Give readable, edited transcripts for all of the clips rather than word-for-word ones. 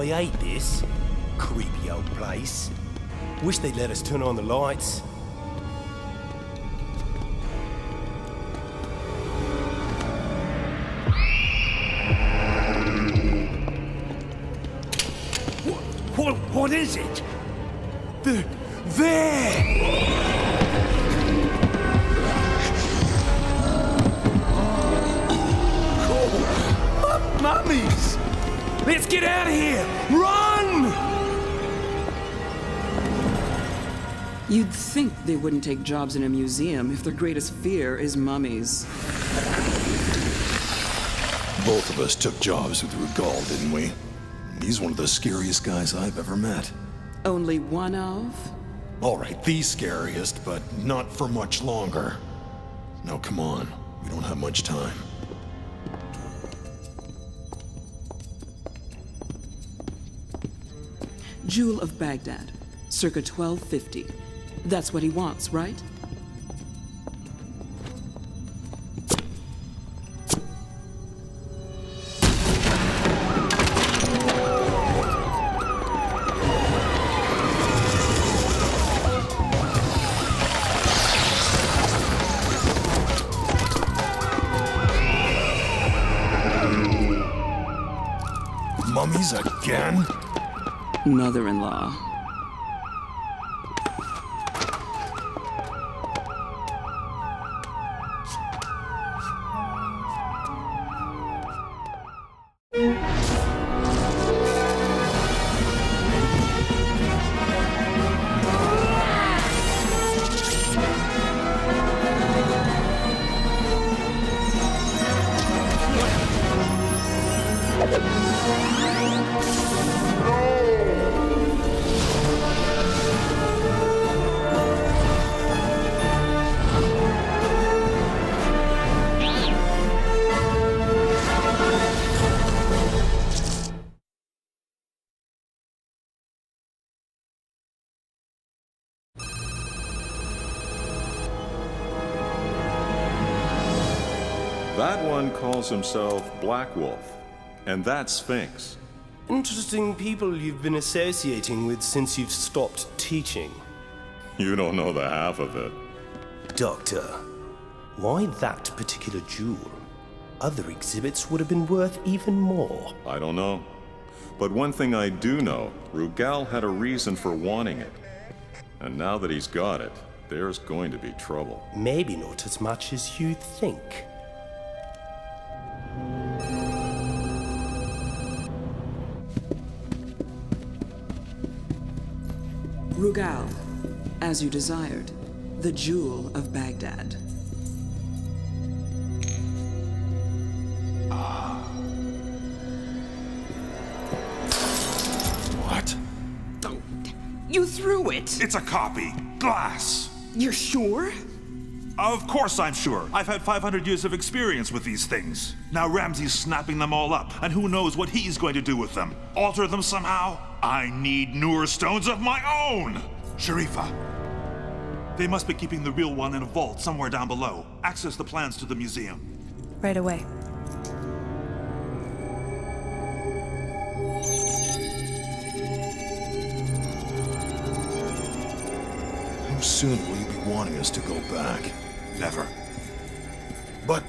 I hate this. Creepy old place. Wish they'd let us turn on the lights. What is it? There! Mummies! Let's get out of here! Run! You'd think they wouldn't take jobs in a museum if their greatest fear is mummies. Both of us took jobs with Rughal, didn't we? He's one of the scariest guys I've ever met. Only one of? All right, the scariest, but not for much longer. Now, come on. We don't have much time. Jewel of Baghdad, circa 1250. That's what he wants, right? Mummies again? Mother-in-law. That one calls himself Black Wolf, and that's Sphinx. Interesting people you've been associating with since you've stopped teaching. You don't know the half of it. Doctor, why that particular jewel? Other exhibits would have been worth even more. I don't know. But one thing I do know, Rughal had a reason for wanting it. And now that he's got it, there's going to be trouble. Maybe not as much as you think. Rughal, as you desired, the Jewel of Baghdad. What? You threw it! It's a copy. Glass. You're sure? Of course I'm sure. I've had 500 years of experience with these things. Now Ramsey's snapping them all up, and who knows what he's going to do with them. Alter them somehow? I need Noor Stones of my own! Sharifa. They must be keeping the real one in a vault somewhere down below. Access the plans to the museum. Right away. How soon will you be wanting us to go back? Never. But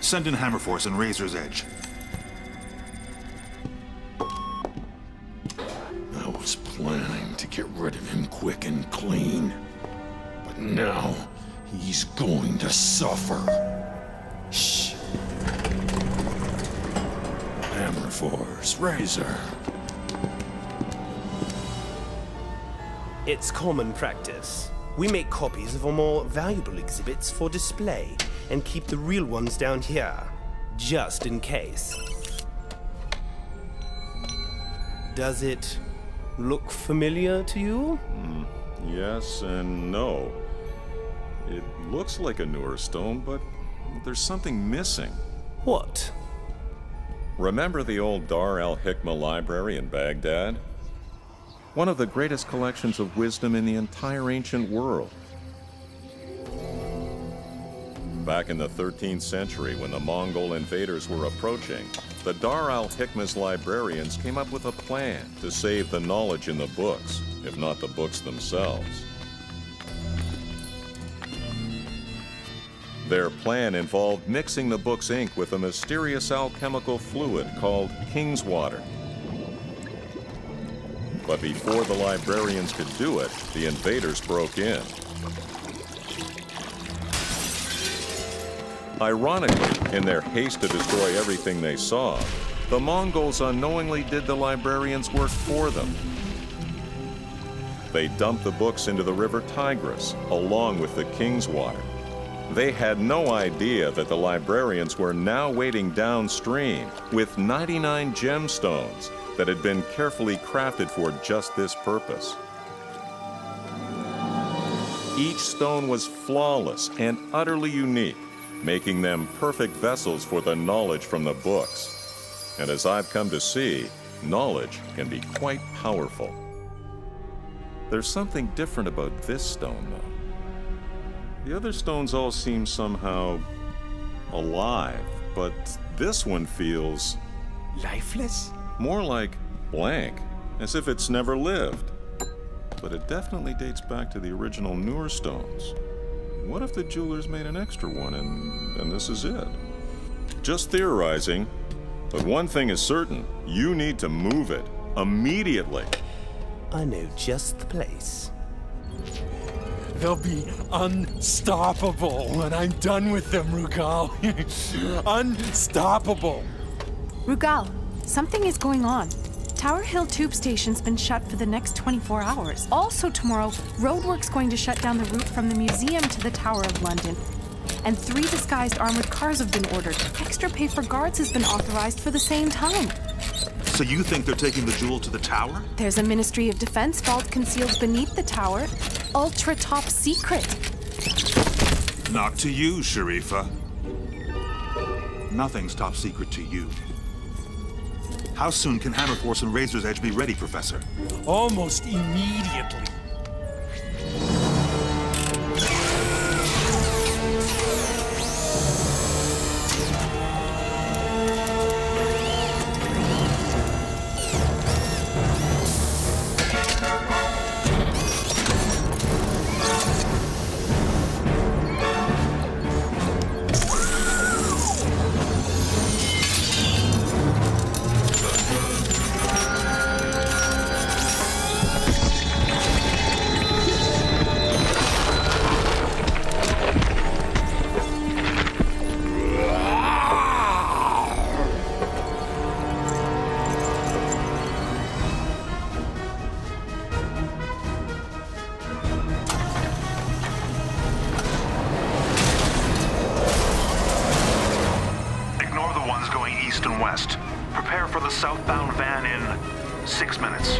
Send in Hammerforce and Razor's Edge. I was planning to get rid of him quick and clean. But now, he's going to suffer. Shh. Hammerforce, Razor. It's common practice. We make copies of our more valuable exhibits for display and keep the real ones down here, just in case. Does it look familiar to you? Yes and no. It looks like a Noor Stone, but there's something missing. What? Remember the old Dar al-Hikmah library in Baghdad? One of the greatest collections of wisdom in the entire ancient world. Back in the 13th century, when the Mongol invaders were approaching, the Dar al-Hikmah's librarians came up with a plan to save the knowledge in the books, if not the books themselves. Their plan involved mixing the book's ink with a mysterious alchemical fluid called King's Water. But before the librarians could do it, the invaders broke in. Ironically, in their haste to destroy everything they saw, the Mongols unknowingly did the librarians' work for them. They dumped the books into the river Tigris, along with the King's Water. They had no idea that the librarians were now waiting downstream with 99 gemstones that had been carefully crafted for just this purpose. Each stone was flawless and utterly unique, making them perfect vessels for the knowledge from the books. And as I've come to see, knowledge can be quite powerful. There's something different about this stone, though. The other stones all seem somehow alive, but this one feels lifeless? more like blank, as if it's never lived. But it definitely dates back to the original Noor Stones. What if the jewelers made an extra one and this is it? Just theorizing, but one thing is certain, you need to move it immediately. I know just the place. They'll be unstoppable when I'm done with them, Rughal. Unstoppable. Rughal, something is going on. Tower Hill Tube Station's been shut for the next 24 hours. Also tomorrow, Roadwork's going to shut down the route from the museum to the Tower of London. And 3 disguised armored cars have been ordered. Extra pay for guards has been authorized for the same time. So you think they're taking the jewel to the tower? There's a Ministry of Defense vault concealed beneath the tower. Ultra top secret. Not to you, Sharifa. Nothing's top secret to you. How soon can Hammerforce and Razor's Edge be ready, Professor? Almost immediately. East and west. Prepare for the southbound van in 6 minutes.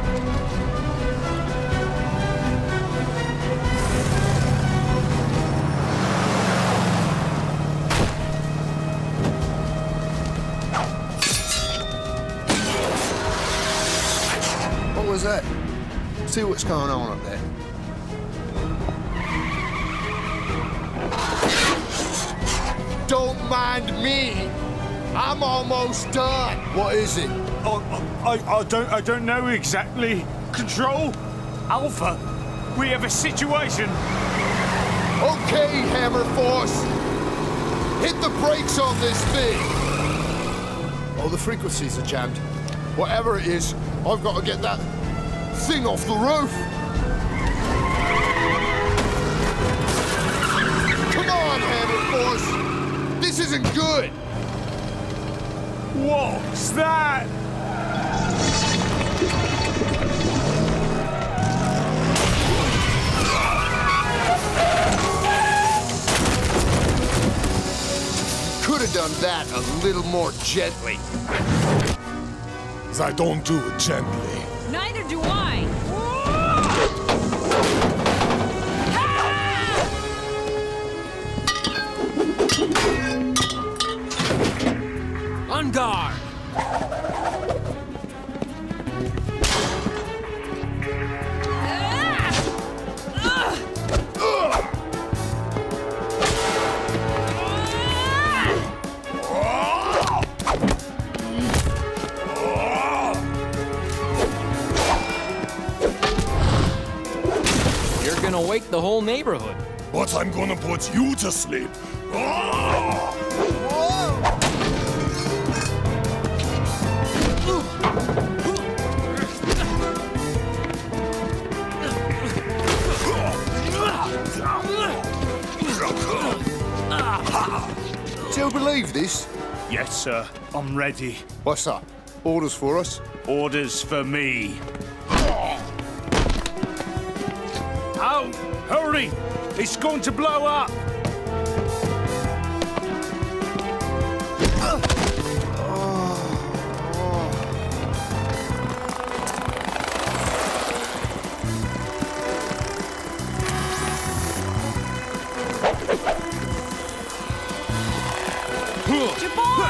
What was that? See what's going on up there. Don't mind me. I'm almost done. What is it? I don't know exactly. Control? Alpha? We have a situation. Okay, Hammer Force. Hit the brakes on this thing. Oh, the frequencies are jammed. Whatever it is, I've got to get that thing off the roof. Come on, Hammer Force. This isn't good. What's that? Could have done that a little more gently. I don't do it gently. Neither do I. On guard! wake the whole neighborhood. But I'm gonna put you to sleep. Ah! Do you believe this? Yes, sir. I'm ready. What's that? Orders for us? Orders for me. Oh, hurry! It's going to blow up! Jabbar!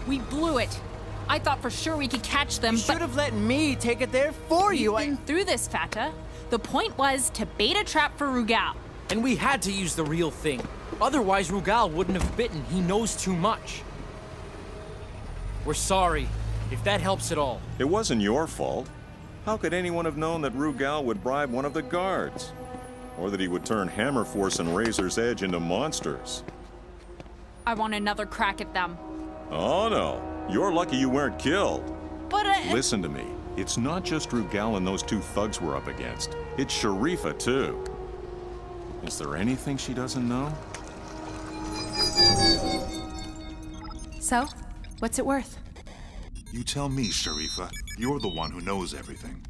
We blew it. I thought for sure we could catch them, You should have let me take it there for you. We've been through this, Fata. The point was to bait a trap for Rughal. And we had to use the real thing. Otherwise, Rughal wouldn't have bitten. He knows too much. We're sorry, if that helps at all. It wasn't your fault. How could anyone have known that Rughal would bribe one of the guards? Or that he would turn Hammer Force and Razor's Edge into monsters? I want another crack at them. Oh no, you're lucky you weren't killed. But Listen to me. It's not just Rughal and those two thugs we're up against. It's Sharifa, too. Is there anything she doesn't know? So, what's it worth? You tell me, Sharifa. You're the one who knows everything.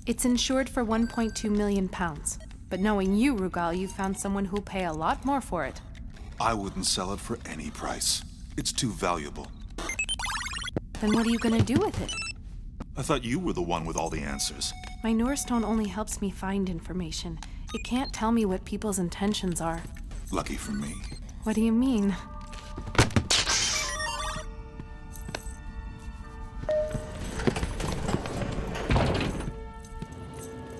It's insured for 1.2 million pounds. But knowing you, Rughal, you found someone who'll pay a lot more for it. I wouldn't sell it for any price. It's too valuable. Then what are you gonna do with it? I thought you were the one with all the answers. My Noor Stone only helps me find information. It can't tell me what people's intentions are. Lucky for me. What do you mean?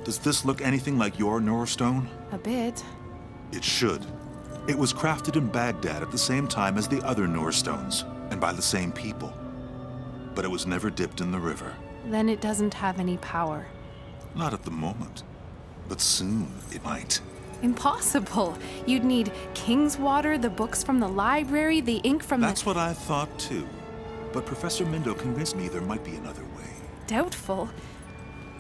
Does this look anything like your Noor Stone? A bit. It should. It was crafted in Baghdad at the same time as the other Noor Stones, and by the same people. But it was never dipped in the river. Then it doesn't have any power. Not at the moment. But soon it might. Impossible. You'd need King's water, the books from the library, the ink from That's what I thought too. But Professor Mindo convinced me there might be another way. Doubtful.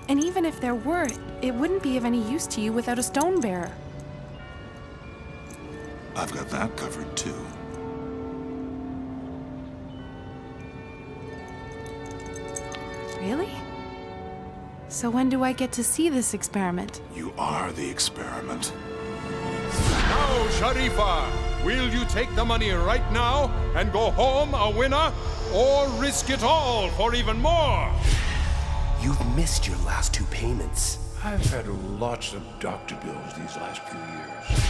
And even if there were, it wouldn't be of any use to you without a stone bearer. I've got that covered too. Really? So when do I get to see this experiment? You are the experiment. Now, Sharifa, will you take the money right now and go home a winner, or risk it all for even more? You've missed your last two payments. I've had lots of doctor bills these last few years.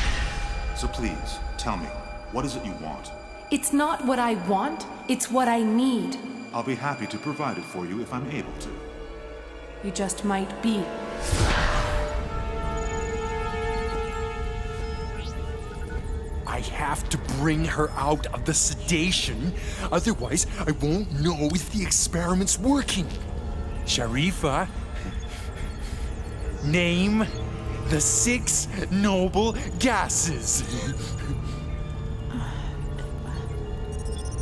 So please, tell me, what is it you want? It's not what I want, it's what I need. I'll be happy to provide it for you if I'm able to. You just might be. I have to bring her out of the sedation, otherwise I won't know if the experiment's working. Sharifa, name the 6 noble gases.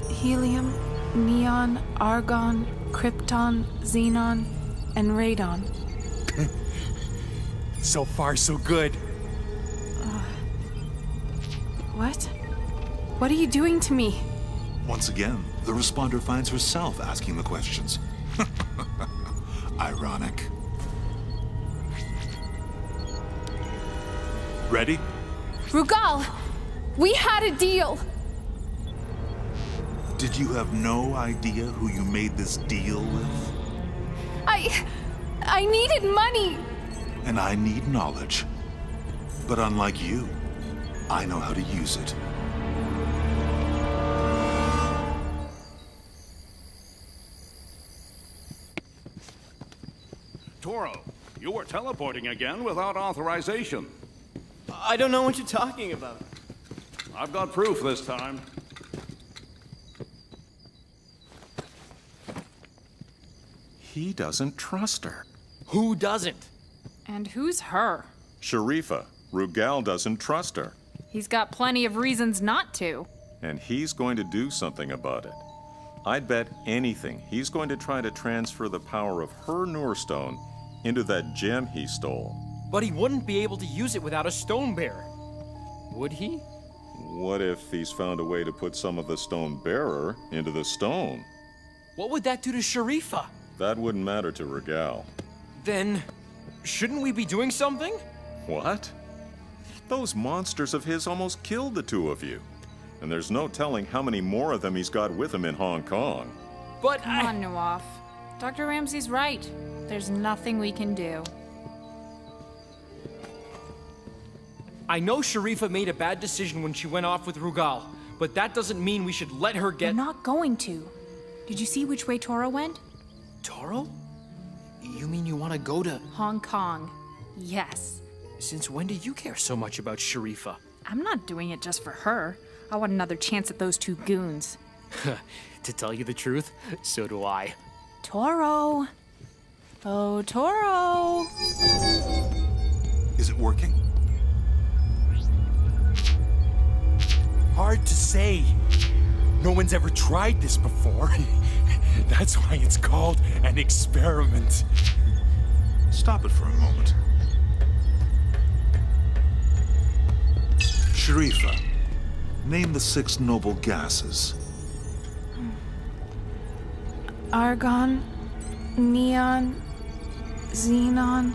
Helium, neon, argon, krypton, xenon, and radon. So far, so good. What? What are you doing to me? Once again, the responder finds herself asking the questions. Ready? Rughal, we had a deal. Did you have no idea who you made this deal with? I needed money. And I need knowledge. But unlike you, I know how to use it. Toro, you were teleporting again without authorization. I don't know what you're talking about. I've got proof this time. He doesn't trust her. Who doesn't? And who's her? Sharifa, Rughal doesn't trust her. He's got plenty of reasons not to. And he's going to do something about it. I'd bet anything he's going to try to transfer the power of her Noor Stone into that gem he stole. But he wouldn't be able to use it without a stone bearer. Would he? What if he's found a way to put some of the stone bearer into the stone? What would that do to Sharifa? That wouldn't matter to Rughal. Then, shouldn't we be doing something? What? Those monsters of his almost killed the two of you. And there's no telling how many more of them he's got with him in Hong Kong. But Come on, Nawaf. Dr. Ramsey's right. There's nothing we can do. I know Sharifa made a bad decision when she went off with Rughal, but that doesn't mean we should let her get— We're not going to. Did you see which way Toro went? Toro? You mean you want to go to— Hong Kong. Yes. Since when do you care so much about Sharifa? I'm not doing it just for her. I want another chance at those two goons. To tell you the truth, so do I. Toro. Oh, Toro. Is it working? Hard to say. No one's ever tried this before. That's why it's called an experiment. Stop it for a moment. Sharifa, name the 6 noble gases. Argon, neon, xenon,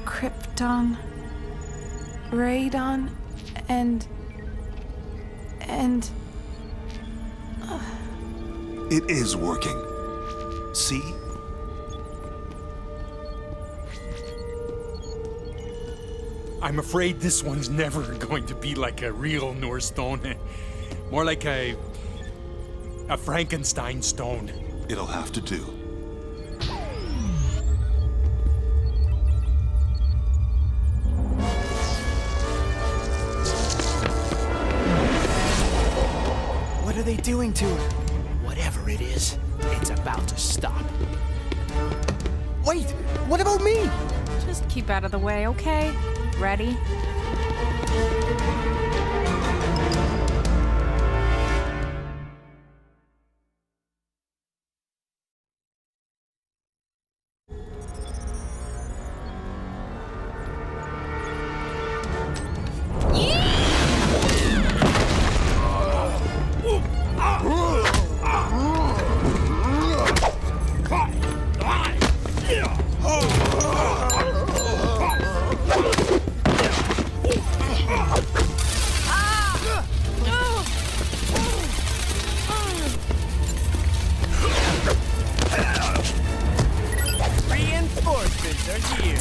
krypton, radon, and... It is working. See? I'm afraid this one's never going to be like a real Noor stone. More like a Frankenstein stone. It'll have to do. What are they doing to her? Whatever it is, it's about to stop. Wait, what about me? Just keep out of the way, okay? Ready? Reinforcements are here.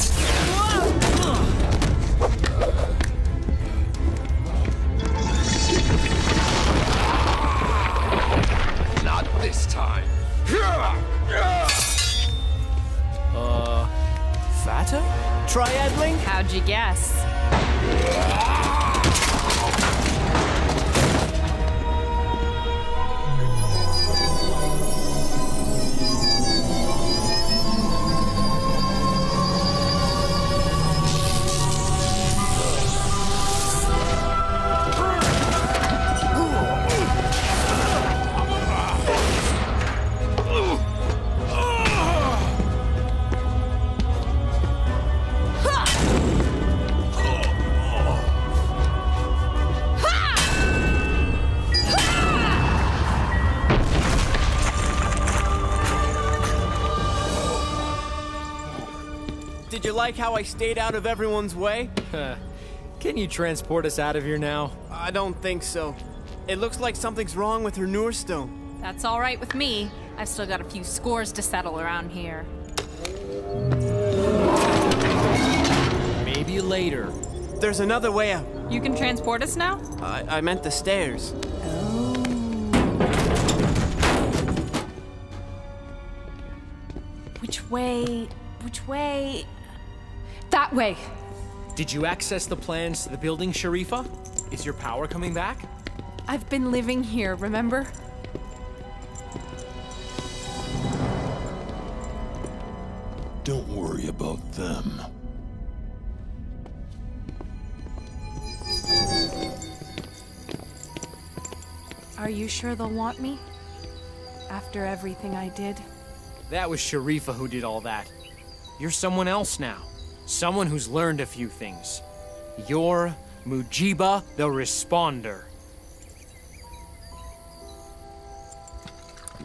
Not this time. Fata? Triadling? How'd you guess? Did you like how I stayed out of everyone's way? Can you transport us out of here now? I don't think so. It looks like something's wrong with her Noor Stone. That's all right with me. I've still got a few scores to settle around here. Maybe later. There's another way out. You can transport us now? I meant the stairs. Which way? Which way? That way! Did you access the plans to the building, Sharifa? Is your power coming back? I've been living here, remember? Don't worry about them. Are you sure they'll want me? After everything I did? That was Sharifa who did all that. You're someone else now. Someone who's learned a few things. You're Mujiba the Responder.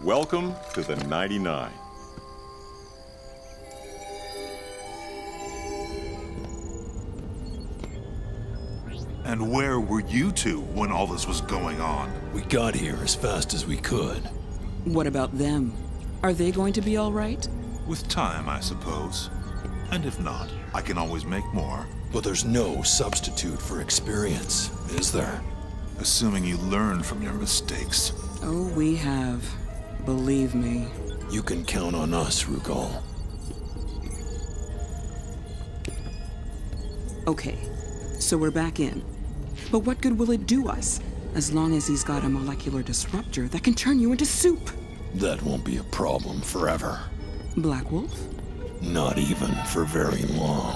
Welcome to the 99. And where were you two when all this was going on? We got here as fast as we could. What about them? Are they going to be all right? With time, I suppose. And if not, I can always make more. But there's no substitute for experience, is there? Assuming you learn from your mistakes. Oh, we have. Believe me. You can count on us, Rughal. Okay, so we're back in. But what good will it do us? As long as he's got a molecular disruptor that can turn you into soup. That won't be a problem forever. Black Wolf? Not even for very long.